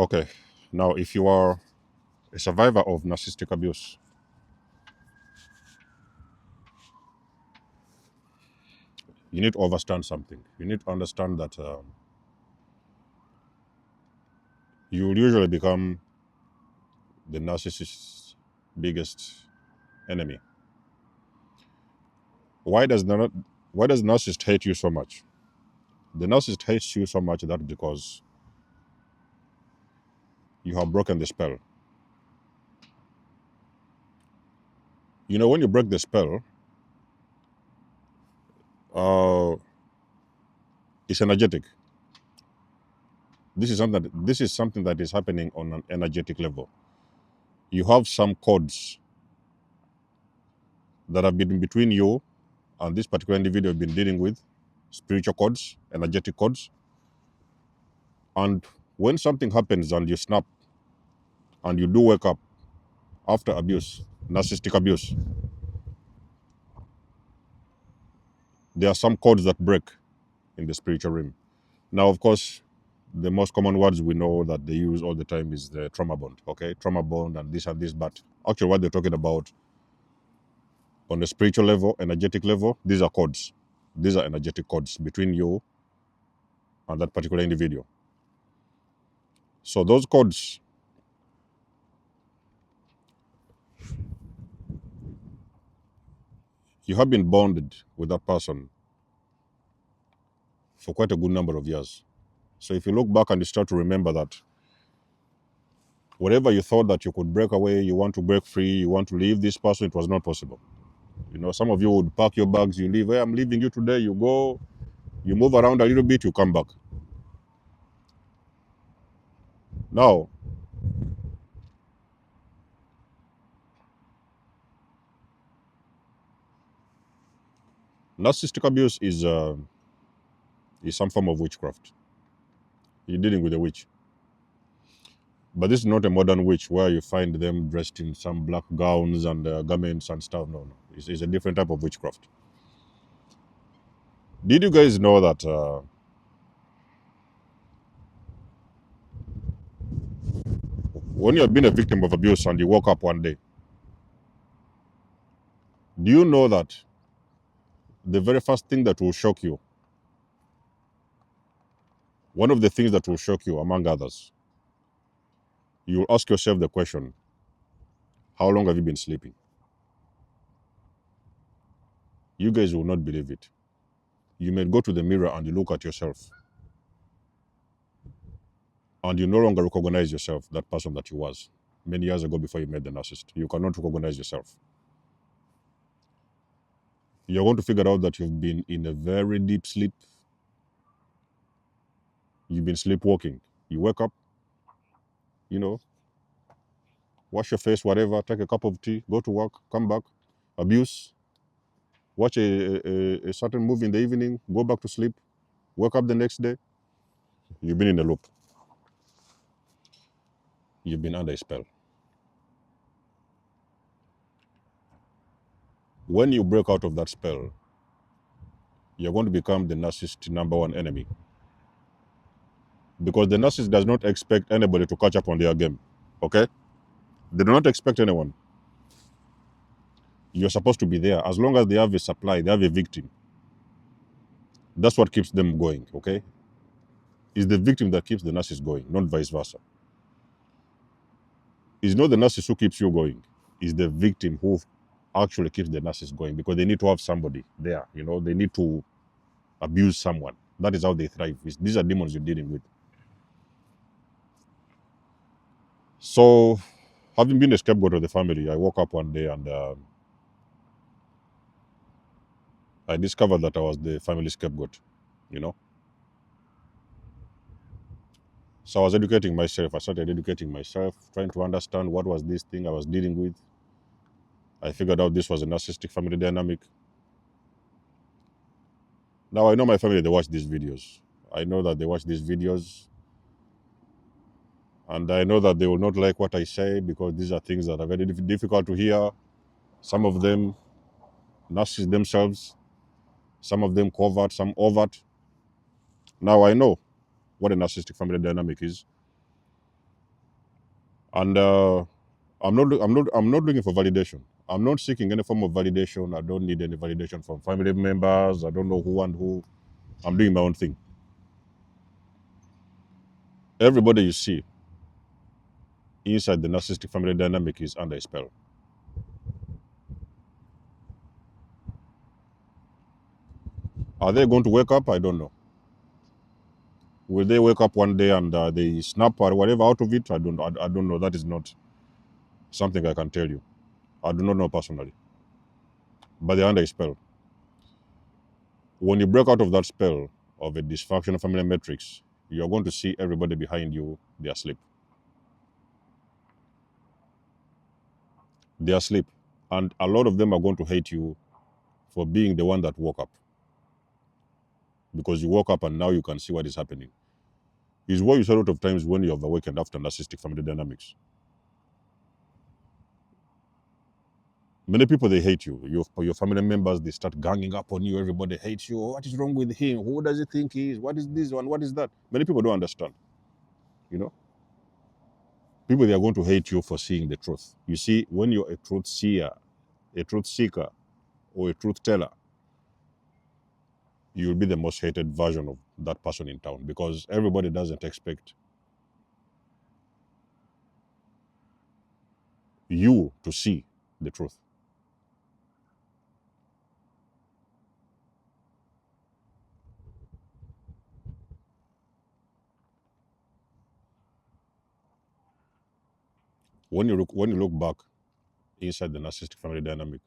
Okay, now if you are a survivor of narcissistic abuse, you need to understand something. You need to understand that you will usually become the narcissist's biggest enemy. Why does the why does narcissist hate you so much? The narcissist hates you so much that because you have broken the spell. You know, when you break the spell, uh, it's energetic. This is something that is happening on an energetic level. You have some codes that have been between you and this particular individual you've been dealing with, spiritual codes, energetic codes. And when something happens and you snap and you do wake up after abuse, narcissistic abuse, there are some codes that break in the spiritual realm. Now, of course, the most common words we know that they use all the time is the trauma bond, okay? Trauma bond and this. But actually, what they're talking about on the spiritual level, energetic level, these are codes. These are energetic codes between you and that particular individual. So those codes, you have been bonded with that person for quite a good number of years. So if you look back and you start to remember that whatever you thought that you could break away, you want to break free, you want to leave this person, it was not possible. You know, some of you would pack your bags, you leave, hey, I'm leaving you today, you go, you move around a little bit, you come back. Now, narcissistic abuse is some form of witchcraft. You're dealing with a witch. But this is not a modern witch where you find them dressed in some black gowns and garments and stuff. No, no. It's a different type of witchcraft. Did you guys know that when you have been a victim of abuse and you woke up one day, do you know that the very first thing that will shock you, one of the things that will shock you, among others, you'll ask yourself the question, how long have you been sleeping? You guys will not believe it. You may go to the mirror and you look at yourself and you no longer recognize yourself, that person that you was many years ago before you met the narcissist. You cannot recognize yourself. You're going to figure out that you've been in a very deep sleep. You've been sleepwalking. You wake up, you know, wash your face, whatever, take a cup of tea, go to work, come back, abuse, watch a certain movie in the evening, go back to sleep, wake up the next day. You've been in a loop. You've been under a spell. When you break out of that spell, you're going to become the narcissist's number one enemy. Because the narcissist does not expect anybody to catch up on their game. Okay? They do not expect anyone. You're supposed to be there. As long as they have a supply, they have a victim. That's what keeps them going, okay? It's the victim that keeps the narcissist going, not vice versa. It's not the narcissist who keeps you going. It's the victim who actually keeps the narcissist going because they need to have somebody there. You know, they need to abuse someone. That is how they thrive. These are demons you're dealing with. So, having been a scapegoat of the family, I woke up one day and I discovered that I was the family scapegoat, you know. So I was educating myself. I started educating myself, trying to understand what was this thing I was dealing with. I figured out this was a narcissistic family dynamic. Now I know my family, they watch these videos. I know that they watch these videos. And I know that they will not like what I say because these are things that are very difficult to hear. Some of them narcissists themselves, some of them covert, some overt. Now I know what a narcissistic family dynamic is. And I'm not looking for validation. I'm not seeking any form of validation. I don't need any validation from family members. I don't know who and who. I'm doing my own thing. Everybody you see inside the narcissistic family dynamic is under a spell. Are they going to wake up? I don't know. Will they wake up one day and they snap or whatever out of it? I don't. I don't know. That is not something I can tell you. I do not know personally. But they're under a spell. When you break out of that spell of a dysfunctional family matrix, you're going to see everybody behind you. They are asleep. They are asleep, and a lot of them are going to hate you for being the one that woke up, because you woke up and now you can see what is happening. Is what you saw a lot of times when you have awakened after narcissistic family dynamics. Many people, they hate you. Your family members, they start ganging up on you. Everybody hates you. Oh, what is wrong with him? Who does he think he is? What is this one? What is that? Many people don't understand. You know, people, they are going to hate you for seeing the truth. You see, when you're a truth seer, a truth seeker, or a truth teller, you'll be the most hated version of that person in town, because everybody doesn't expect you to see the truth. When you look back inside the narcissistic family dynamic,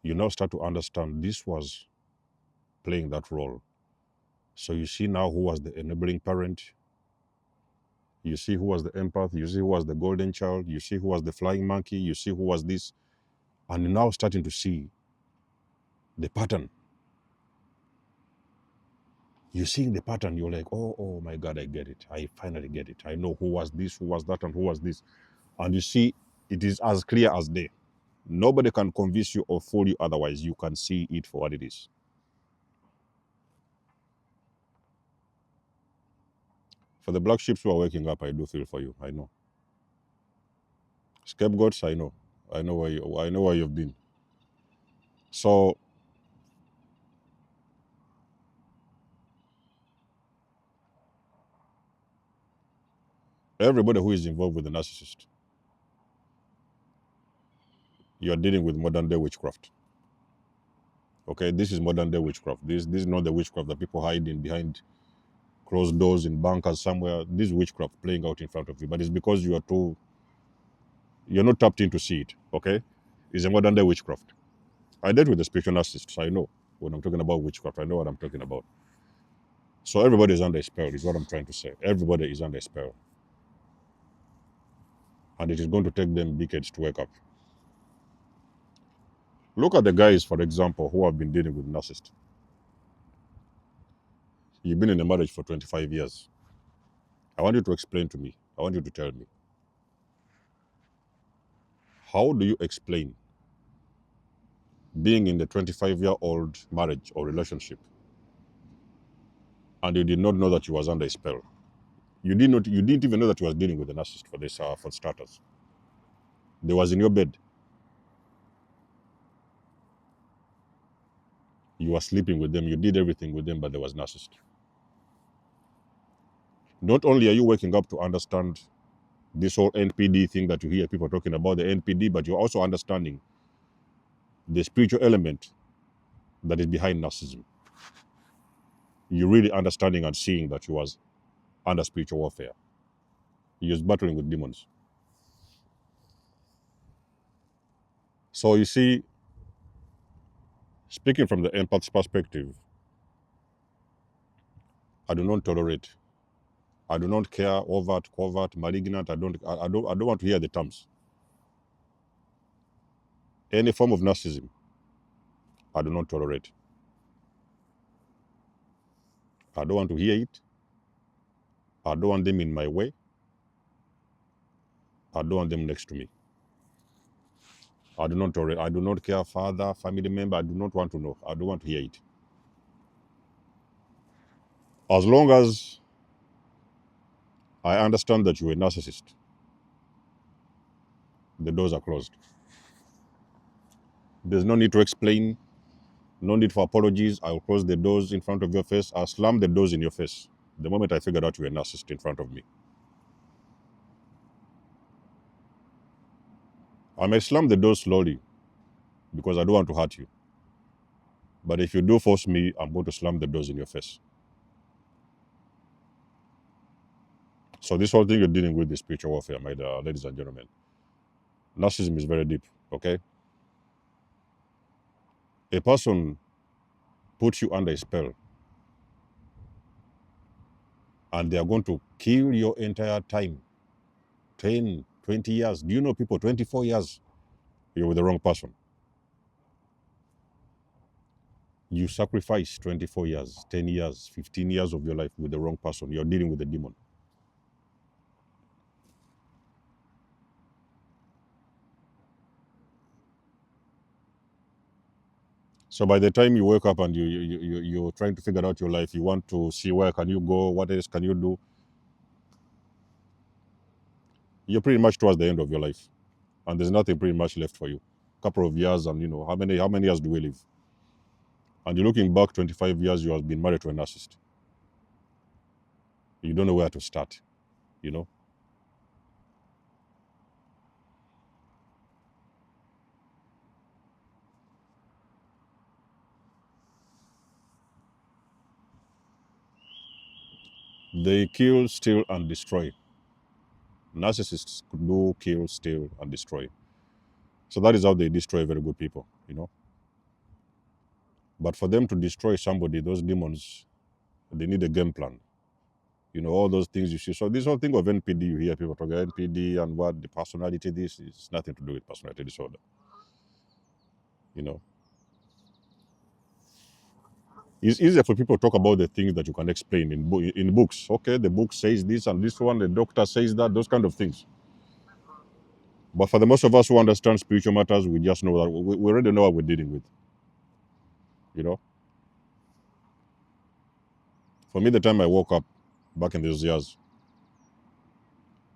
you now start to understand this was playing that role. So you see now who was the enabling parent, you see who was the empath, you see who was the golden child, you see who was the flying monkey, you see who was this, and you're now starting to see the pattern. You're seeing the pattern, you're like, oh my God, I get it. I finally get it. I know who was this, who was that, and who was this. And you see, it is as clear as day. Nobody can convince you or fool you otherwise. You can see it for what it is. For the black sheep who are waking up, I do feel for you. I know. Scapegoats, I know. I know where you've been. So everybody who is involved with the narcissist, you're dealing with modern day witchcraft. Okay, this is modern day witchcraft. This is not the witchcraft that people hide in behind closed doors in bunkers somewhere. This is witchcraft playing out in front of you, but it's because you're not tapped in to see it. Okay, it's a modern day witchcraft. I dealt with the spiritual narcissists. I know when I'm talking about witchcraft. I know what I'm talking about. So everybody is under a spell. Is what I'm trying to say. Everybody is under a spell, and it is going to take them decades to wake up. Look at the guys, for example, who have been dealing with narcissists. You've been in a marriage for 25 years. I want you to explain to me. I want you to tell me. How do you explain being in the 25-year-old marriage or relationship and you did not know that you was under a spell? You didn't even know that you was dealing with a narcissist for this for starters. They was in your bed. You were sleeping with them. You did everything with them, but there was narcissist. Not only are you waking up to understand this whole NPD thing that you hear people talking about, the NPD, but you're also understanding the spiritual element that is behind narcissism. You're really understanding and seeing that you was under spiritual warfare. He was battling with demons. So you see, speaking from the empath's perspective, I do not tolerate. I do not care overt, covert, malignant. I don't want to hear the terms. Any form of narcissism, I do not tolerate. I don't want to hear it. I don't want them in my way. I don't want them next to me. I do not tolerate. I do not care, father, family member. I do not want to know. I don't want to hear it. As long as I understand that you're a narcissist, the doors are closed. There's no need to explain, no need for apologies. I'll close the doors in front of your face. I'll slam the doors in your face the moment I figured out you're a narcissist in front of me. I may slam the doors slowly because I don't want to hurt you. But if you do force me, I'm going to slam the doors in your face. So this whole thing you're dealing with is spiritual warfare, my ladies and gentlemen. Narcissism is very deep, okay? A person puts you under a spell and they are going to kill your entire time. 10, 20 years. Do you know people, 24 years, you're with the wrong person. You sacrifice 24 years, 10 years, 15 years of your life with the wrong person. You're dealing with a demon. So by the time you wake up and you're trying to figure out your life, you want to see where can you go, what else can you do, you're pretty much towards the end of your life. And there's nothing pretty much left for you. Couple of years, and how many years do we live? And you're looking back 25 years, you have been married to a narcissist. You don't know where to start, you know? They kill, steal, and destroy. Narcissists do kill, steal, and destroy. So that is how they destroy very good people, you know? But for them to destroy somebody, those demons, they need a game plan. You know, all those things you see. So this whole thing of NPD, you hear people talk about NPD and what the personality, this is nothing to do with personality disorder. You know, it's easier for people to talk about the things that you can explain in books. Okay, the book says this and this one, the doctor says that, those kind of things. But for the most of us who understand spiritual matters, we just know that we already know what we're dealing with. You know, for me, the time I woke up back in those years,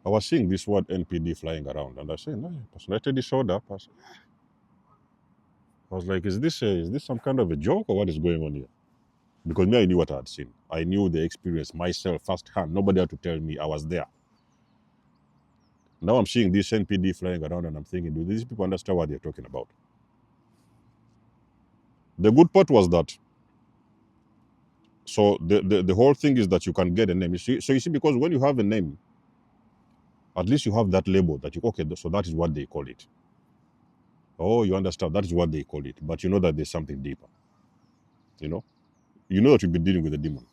I was seeing this word NPD flying around, and I said, "No, personality disorder." I was like, "Is this some kind of a joke, or what is going on here?" Because me, I knew what I had seen. I knew the experience myself firsthand. Nobody had to tell me. I was there. Now I'm seeing this NPD flying around, and I'm thinking, do these people understand what they're talking about? The good part was that. So the whole thing is that you can get a name. So you see, because when you have a name, at least you have that label that you okay. So that is what they call it. Oh, you understand? That is what they call it. But you know that there's something deeper. You know that you've been dealing with a demon.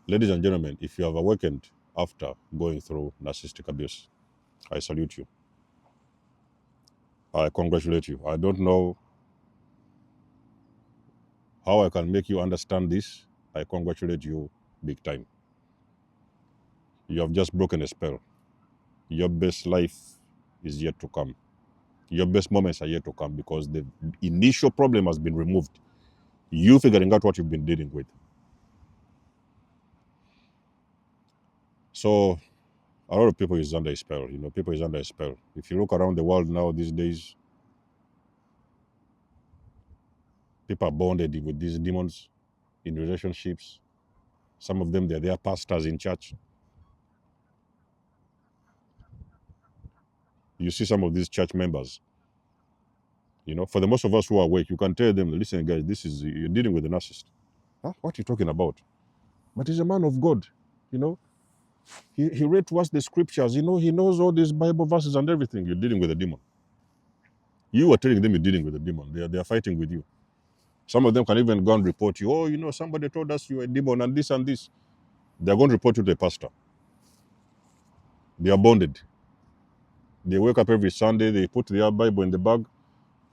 Ladies and gentlemen, if you have awakened after going through narcissistic abuse, I salute you. I congratulate you. I don't know how I can make you understand this. I congratulate you big time. You have just broken a spell. Your best life is yet to come. Your best moments are yet to come because the initial problem has been removed. You figuring out what you've been dealing with. So a lot of people is under a spell. People is under a spell. If you look around the world now these days, people are bonded with these demons in relationships. Some of them, they're pastors in church. You see some of these church members, for the most of us who are awake, you can tell them, listen, guys, you're dealing with a narcissist. Huh? What are you talking about? But he's a man of God, you know. He read to us the scriptures, he knows all these Bible verses and everything. You're dealing with a demon. You are telling them you're dealing with a demon. They are fighting with you. Some of them can even go and report you. Oh, somebody told us you're a demon and this and this. They're going to report you to the pastor. They are bonded. They wake up every Sunday, they put their Bible in the bag,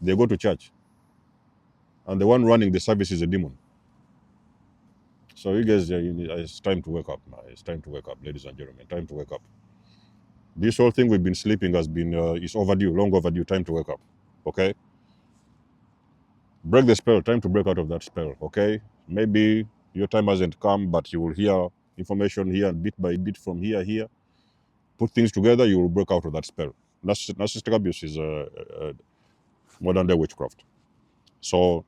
they go to church. And the one running the service is a demon. So you guys, it's time to wake up, man. It's time to wake up, ladies and gentlemen. Time to wake up. This whole thing we've been sleeping has been, it's overdue, long overdue. Time to wake up, okay? break the spell. Time to break out of that spell, okay? Maybe your time hasn't come, but you will hear information here and bit by bit from here. Put things together, you will break out of that spell. Narcissistic abuse is a modern day witchcraft. So,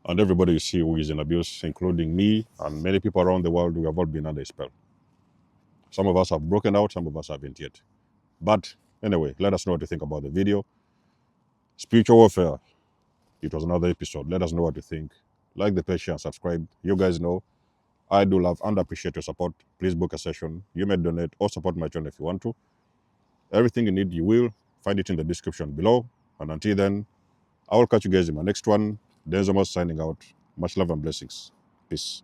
and everybody you see who is in abuse, including me and many people around the world, we have all been under a spell. Some of us have broken out, some of us haven't yet. But anyway, let us know what you think about the video. Spiritual warfare. It was another episode. Let us know what you think. Like the page, share, and subscribe. You guys know I do love and appreciate your support. Please book a session. You may donate or support my channel if you want to. Everything you need, you will find it in the description below. And until then, I will catch you guys in my next one. Denzamos signing out. Much love and blessings. Peace.